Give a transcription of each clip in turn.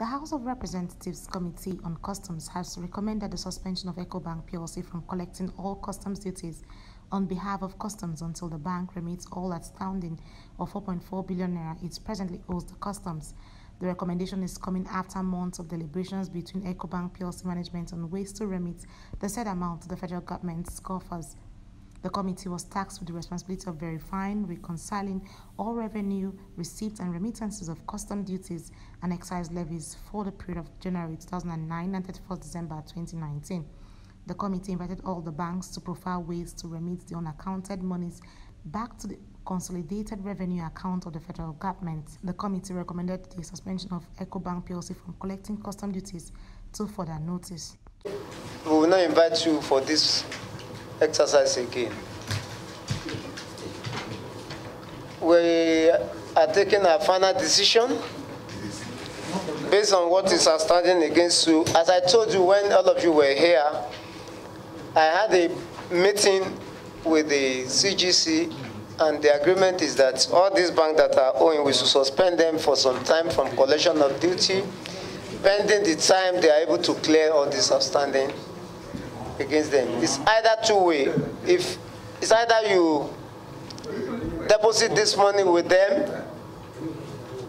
The House of Representatives Committee on Customs has recommended the suspension of Ecobank plc from collecting all customs duties on behalf of customs until the bank remits all outstanding of 4.4 billion naira it presently owes the customs. The recommendation is coming after months of deliberations between Ecobank plc management on ways to remit the said amount to the federal government's coffers. The committee was tasked with the responsibility of verifying, reconciling all revenue, receipts and remittances of custom duties and excise levies for the period of January 2009 and 31st December 2019. The committee invited all the banks to profile ways to remit the unaccounted monies back to the consolidated revenue account of the federal government. The committee recommended the suspension of Ecobank plc from collecting custom duties till further notice. We will not invite you for this exercise again. We are taking a final decision based on what is outstanding against you. As I told you when all of you were here, I had a meeting with the CGC, and the agreement is that all these banks that are owing, we should suspend them for some time from collection of duty, pending the time they are able to clear all this outstanding against them. It's either two-way. If it's either you deposit this money with them,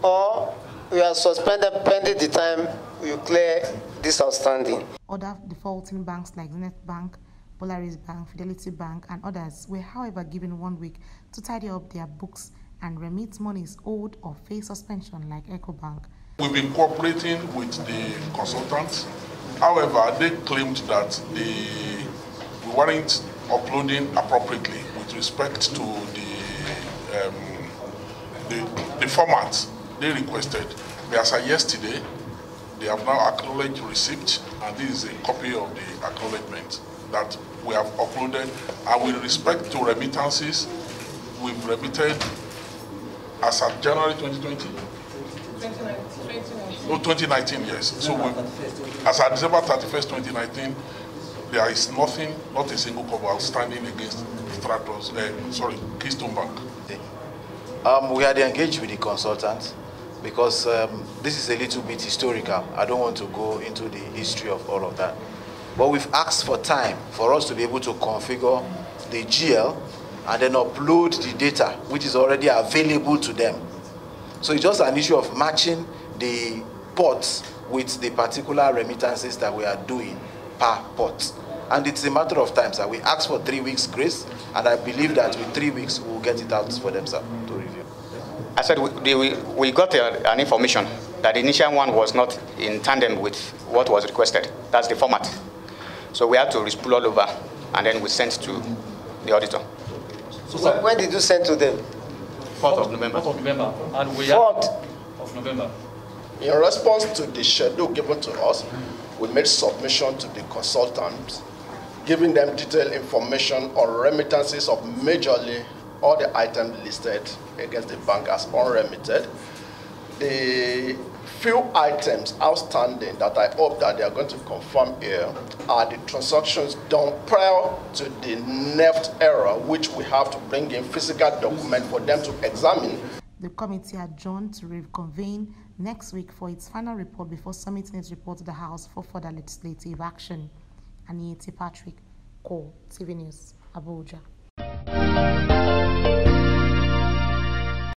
or you are suspended pending the time you clear this outstanding. Other defaulting banks like Zenith Bank, Polaris Bank, Fidelity Bank, and others were, however, given 1 week to tidy up their books and remit monies owed or face suspension like Ecobank. We've been cooperating with the consultants. However, they claimed that we weren't uploading appropriately with respect to the format they requested. As of yesterday, they have now acknowledged receipt, and this is a copy of the acknowledgement that we have uploaded. And with respect to remittances, we've remitted as of January 2020. 2019, yes. So as of December 31st, 2019, there is nothing, not a single cover outstanding against Keystone Bank. We had engaged with the consultants because this is a little bit historical. I don't want to go into the history of all of that. But we've asked for time for us to be able to configure the GL and then upload the data which is already available to them. So it's just an issue of matching the ports with the particular remittances that we are doing per port. And it's a matter of time, sir. We asked for 3 weeks grace, and I believe that with 3 weeks, we'll get it out for them, sir, to review. I said we got an information that the initial one was not in tandem with what was requested. That's the format. So we had to pull all over, and then we sent to the auditor. So when did you send to them? 4th of November. 4th of November. And we 4th of November. In response to the schedule given to us, we made submission to the consultants, giving them detailed information on remittances of majorly all the items listed against the bank as unremitted. The few items outstanding that I hope that they are going to confirm here are the transactions done prior to the NEFT era, which we have to bring in physical document for them to examine. The committee adjourned to reconvene next week for its final report before submitting its report to the House for further legislative action. Aniete Patrick, Core TV News, Abuja.